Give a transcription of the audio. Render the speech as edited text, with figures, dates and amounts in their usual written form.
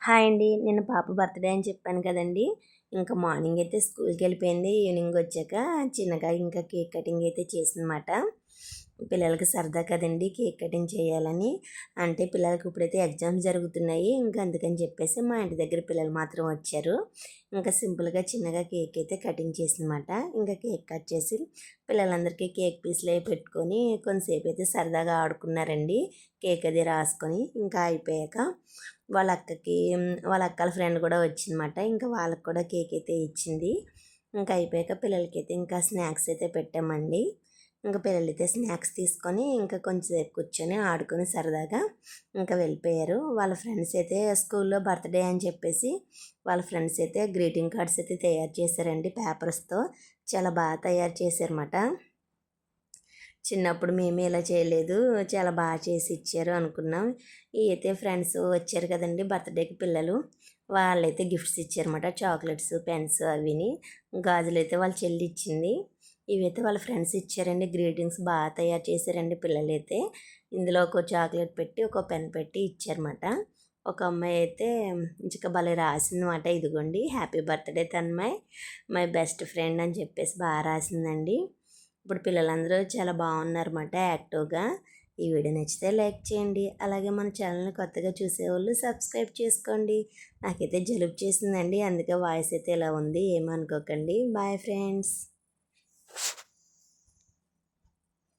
Hi అండి. నిన్న పాప బర్త్‌డే అని చెప్పాను కదండీ! ఇంకా మార్నింగ్ అయితే స్కూల్‌కి వెళ్ళిపోయింది. ఈవినింగ్ వచ్చాక చిన్నగా ఇంకా కేక్ కటింగ్ అయితే చేసిందన్నమాట. పిల్లలకి సరదా కదండీ కేక్ కటింగ్ చేయాలని. అంటే పిల్లలకి ఇప్పుడైతే ఎగ్జామ్స్ జరుగుతున్నాయి. ఇంకా అందుకని చెప్పేసి మా ఇంటి దగ్గర పిల్లలు మాత్రం వచ్చారు. ఇంకా సింపుల్‌గా చిన్నగా కేక్ అయితే కటింగ్ చేసిందన్నమాట. ఇంకా కేక్ కట్ చేసి పిల్లలందరికీ కేక్ పీస్‌లు అవి పెట్టుకొని కొంతసేపు అయితే సరదాగా ఆడుకున్నారండి. కేక్ అది రాసుకొని ఇంకా అయిపోయాక వాళ్ళ అక్కల ఫ్రెండ్ కూడా వచ్చిందన్నమాట. ఇంకా వాళ్ళకి కూడా కేక్ అయితే ఇచ్చింది. ఇంకా అయిపోయాక పిల్లలకైతే ఇంకా స్నాక్స్ అయితే పెట్టామండి. ఇంకా పిల్లలైతే స్నాక్స్ తీసుకొని ఇంకా కొంచెంసేపు కూర్చొని ఆడుకొని సరదాగా ఇంకా వెళ్ళిపోయారు. వాళ్ళ ఫ్రెండ్స్ అయితే స్కూల్లో బర్త్‌డే అని చెప్పేసి వాళ్ళ ఫ్రెండ్స్ అయితే గ్రీటింగ్ కార్డ్స్ అయితే తయారు చేశారండి పేపర్స్‌తో. చాలా బాగా తయారు చేశారన్నమాట. చిన్నప్పుడు మేము ఇలా చేయలేదు, చాలా బాగా చేసి ఇచ్చారు అనుకున్నాం. ఈ అయితే ఫ్రెండ్స్ వచ్చారు కదండీ బర్త్‌డేకి పిల్లలు. వాళ్ళైతే గిఫ్ట్స్ ఇచ్చారన్నమాట. చాక్లెట్స్, పెన్స్ అవిని. గాజులైతే వాళ్ళ చెల్లి ఇచ్చింది. ఇవైతే వాళ్ళ ఫ్రెండ్స్ ఇచ్చారండి. గ్రీటింగ్స్ బాగా తయారు చేశారండి పిల్లలైతే. ఇందులో ఒక చాక్లెట్ పెట్టి, ఒక పెన్ పెట్టి ఇచ్చారన్నమాట. ఒక అమ్మాయి అయితే ఇంచుక భలే రాసిందన్నమాట. ఇదిగోండి happy birthday Tanmay, my best friend అని చెప్పేసి బాగా రాసిందండి. ఇప్పుడు పిల్లలందరూ చాలా బాగున్నారన్నమాట యాక్టివ్గా. ఈ వీడియో నచ్చితే లైక్ చేయండి. అలాగే మన ఛానల్ని కొత్తగా చూసేవాళ్ళు సబ్స్క్రైబ్ చేసుకోండి. నాకైతే జలుబు చేసిందండి, అందుకే వాయిస్ అయితే ఇలా ఉంది, ఏమనుకోకండి. Bye friends.